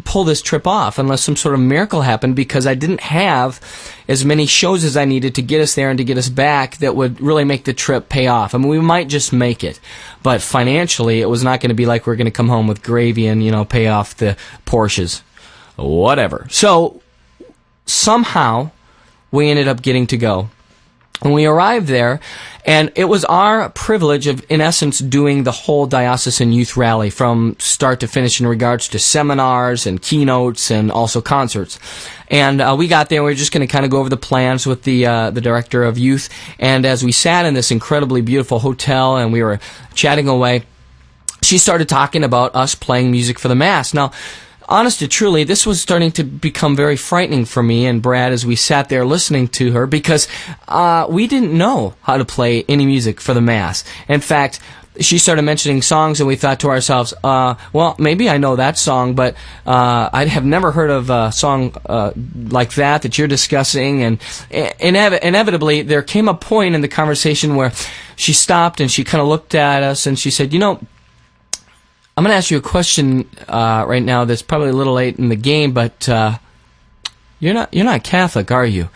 pull this trip off unless some sort of miracle happened, because I didn't have as many shows as I needed to get us there and to get us back that would really make the trip pay off. I mean, we might just make it, but financially it was not going to be like we're going to come home with gravy and, pay off the Porsches. Whatever. So somehow we ended up getting to go. And we arrived there, and it was our privilege of, in essence, doing the whole diocesan youth rally from start to finish in regards to seminars and keynotes and also concerts. And we got there, and we were just going to kind of go over the plans with the director of youth. And as we sat in this incredibly beautiful hotel and we were chatting away, she started talking about us playing music for the Mass. Now, honest to truly, this was starting to become very frightening for me and Brad as we sat there listening to her, because we didn't know how to play any music for the Mass. In fact, she started mentioning songs, and we thought to ourselves, well, maybe I know that song, but I have never heard of a song like that you're discussing. And inevitably, there came a point in the conversation where she stopped and she kind of looked at us and she said, I'm going to ask you a question right now that's probably a little late in the game, but you're not Catholic, are you?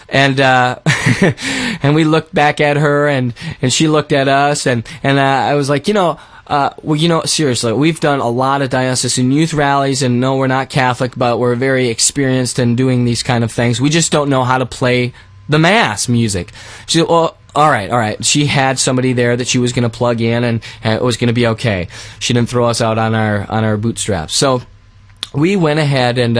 And and we looked back at her, and she looked at us, and I was like, seriously, we've done a lot of diocesan youth rallies, and no, we're not Catholic, but we're very experienced in doing these kind of things. We just don't know how to play the Mass music. She said, well, all right. She had somebody there that she was going to plug in, and it was going to be okay. She didn't throw us out on our bootstraps. So we went ahead and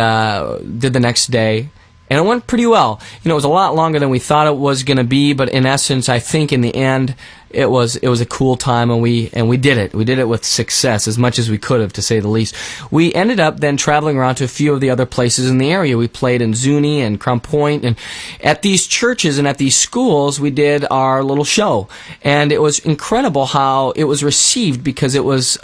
did the next day, and it went pretty well. It was a lot longer than we thought it was going to be, but in essence, I think in the end, it was a cool time, and we did it. We did it with success, as much as we could have, to say the least. We ended up then traveling around to a few of the other places in the area. We played in Zuni and Crown Point, and at these churches and at these schools, we did our little show. And it was incredible how it was received, because it was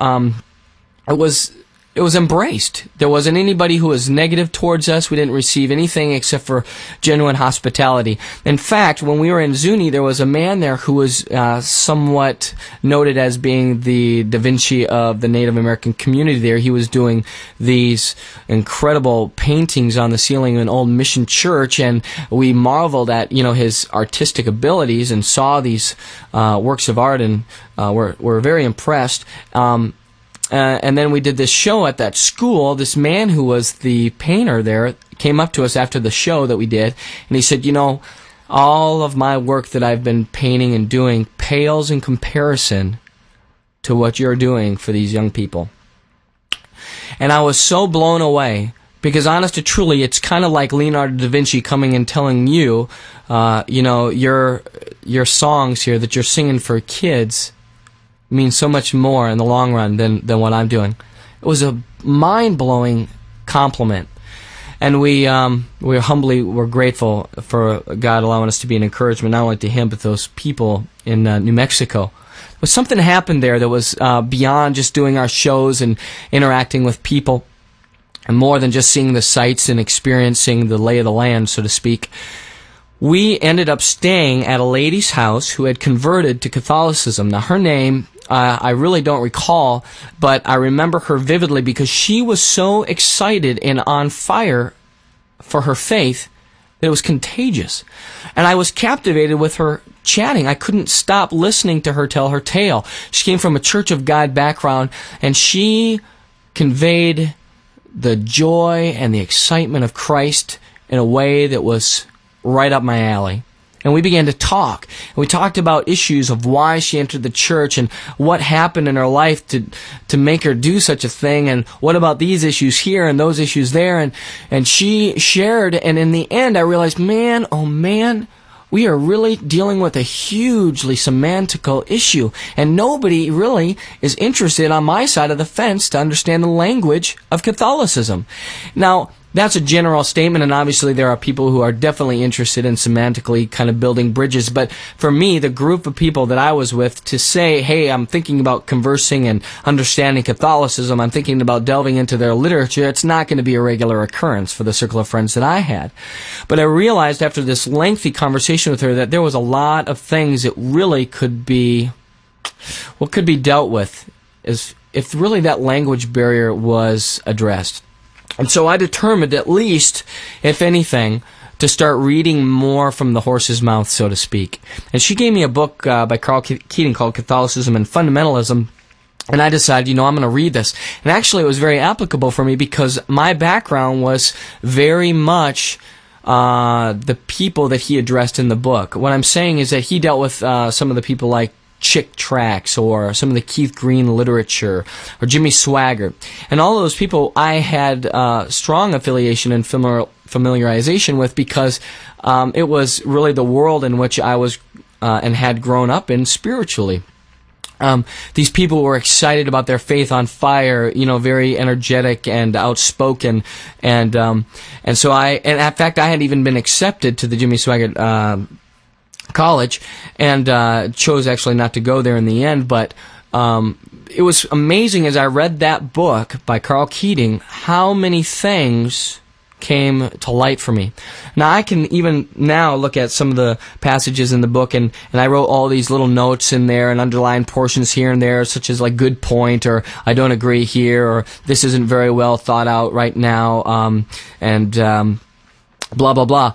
embraced. There wasn't anybody who was negative towards us. We didn't receive anything except for genuine hospitality. In fact, when we were in Zuni, there was a man there who was somewhat noted as being the Da Vinci of the Native American community there. He was doing these incredible paintings on the ceiling of an old mission church, and we marveled at his artistic abilities and saw these works of art, and were very impressed. And then we did this show at that school. This man who was the painter there came up to us after the show that we did, and he said, all of my work that I've been painting and doing pales in comparison to what you're doing for these young people. And I was so blown away, because honest to truly, it's kind of like Leonardo da Vinci coming and telling you, your songs here that you're singing for kids means so much more in the long run than what I'm doing. It was a mind-blowing compliment, and we're grateful for God allowing us to be an encouragement not only to him but those people in New Mexico. But something happened there that was beyond just doing our shows and interacting with people, and more than just seeing the sights and experiencing the lay of the land, so to speak. We ended up staying at a lady's house who had converted to Catholicism. Now, her name, I really don't recall, but I remember her vividly because she was so excited and on fire for her faith that it was contagious. And I was captivated with her chatting. I couldn't stop listening to her tell her tale. She came from a Church of God background, and she conveyed the joy and the excitement of Christ in a way that was right up my alley. And we began to talk. And we talked about issues of why she entered the church and what happened in her life to make her do such a thing, and what about these issues here and those issues there. And she shared, and in the end I realized, man, oh man, we are really dealing with a hugely semantical issue, and nobody really is interested on my side of the fence to understand the language of Catholicism. Now, that's a general statement, and obviously there are people who are definitely interested in semantically kind of building bridges. But for me, the group of people that I was with, to say, hey, I'm thinking about conversing and understanding Catholicism, I'm thinking about delving into their literature, it's not going to be a regular occurrence for the circle of friends that I had. But I realized after this lengthy conversation with her that there was a lot of things that really could be dealt with as if really that language barrier was addressed. And so I determined, at least, if anything, to start reading more from the horse's mouth, so to speak. And she gave me a book by Carl Keating called Catholicism and Fundamentalism. And I decided, I'm going to read this. And actually, it was very applicable for me because my background was very much the people that he addressed in the book. What I'm saying is that he dealt with some of the people like Chick Tracts or some of the Keith Green literature or Jimmy Swaggart. And all those people I had strong affiliation and familiarization with because it was really the world in which I was and had grown up in spiritually. These people were excited about their faith, on fire, very energetic and outspoken, and so and in fact, I had even been accepted to the Jimmy Swaggart college, and chose actually not to go there in the end. But it was amazing as I read that book by Carl Keating how many things came to light for me. Now I can even now look at some of the passages in the book, and I wrote all these little notes in there and underlined portions here and there, such as like good point, or I don't agree here, or this isn't very well thought out right now, and blah blah blah.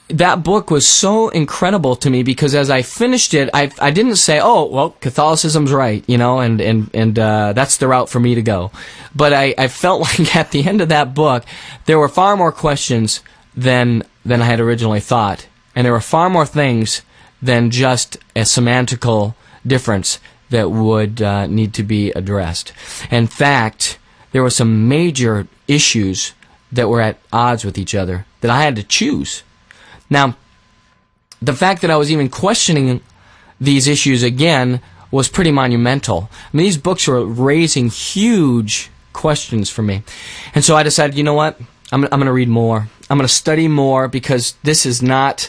That book was so incredible to me because as I finished it, I didn't say, oh, well, Catholicism's right, and that's the route for me to go. But I felt like at the end of that book, there were far more questions than I had originally thought. And there were far more things than just a semantical difference that would need to be addressed. In fact, there were some major issues that were at odds with each other that I had to choose. Now, the fact that I was even questioning these issues again was pretty monumental. I mean, these books were raising huge questions for me. And so I decided, you know what? I'm going to read more. I'm going to study more because this is not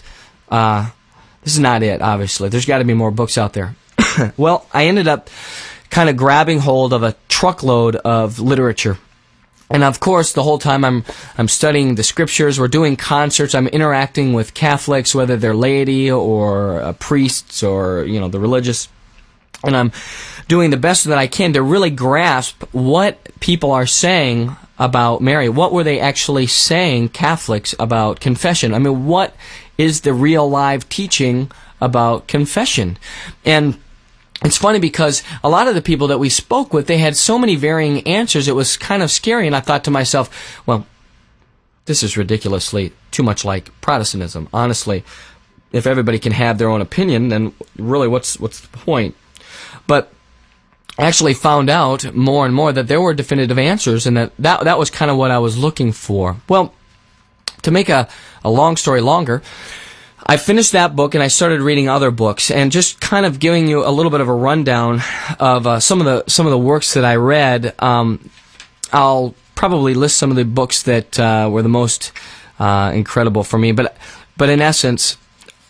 it, obviously. There's got to be more books out there. Well, I ended up kind of grabbing hold of a truckload of literature. And of course, the whole time I'm studying the scriptures, we're doing concerts, I'm interacting with Catholics, whether they're laity or priests or, the religious. And I'm doing the best that I can to really grasp what people are saying about Mary. What were they actually saying, Catholics, about confession? I mean, what is the real live teaching about confession? And it's funny because a lot of the people that we spoke with, they had so many varying answers, it was kind of scary, and I thought to myself, well, this is ridiculously too much like Protestantism. Honestly, if everybody can have their own opinion, then really what's the point? But I actually found out more and more that there were definitive answers, and that was kind of what I was looking for. Well, to make a long story longer, I finished that book and I started reading other books, and just kind of giving you a little bit of a rundown of some of the works that I read. I'll probably list some of the books that were the most incredible for me, but in essence,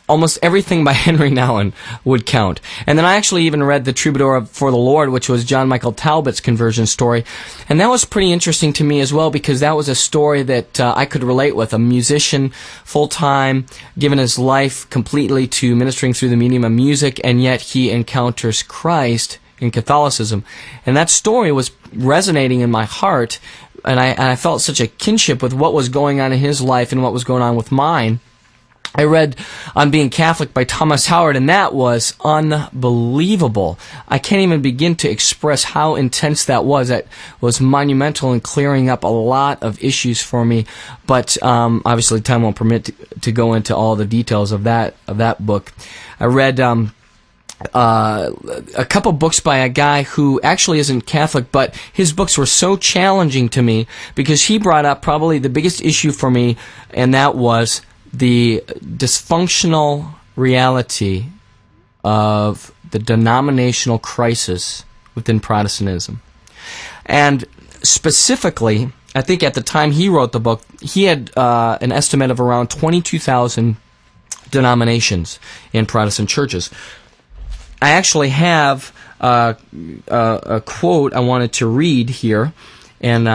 almost everything by Henry Nouwen would count. And then I actually even read The Troubadour for the Lord, which was John Michael Talbot's conversion story. And that was pretty interesting to me as well, because that was a story that I could relate with. A musician, full-time, given his life completely to ministering through the medium of music, and yet he encounters Christ in Catholicism. And that story was resonating in my heart, and I felt such a kinship with what was going on in his life and what was going on with mine. I read On Being Catholic by Thomas Howard, and that was unbelievable. I can't even begin to express how intense that was. That was monumental in clearing up a lot of issues for me. But obviously, time won't permit to go into all the details of that book. I read a couple books by a guy who actually isn't Catholic, but his books were so challenging to me because he brought up probably the biggest issue for me, and that was the dysfunctional reality of the denominational crisis within Protestantism. And specifically, I think at the time he wrote the book, he had an estimate of around 22,000 denominations in Protestant churches. I actually have a quote I wanted to read here, and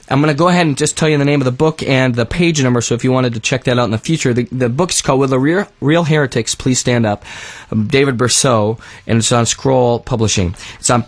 I'm going to go ahead and just tell you the name of the book and the page number, so if you wanted to check that out in the future. The book's called Will the Real Heretics Please Stand Up? David Berceau, and it's on Scroll Publishing. It's on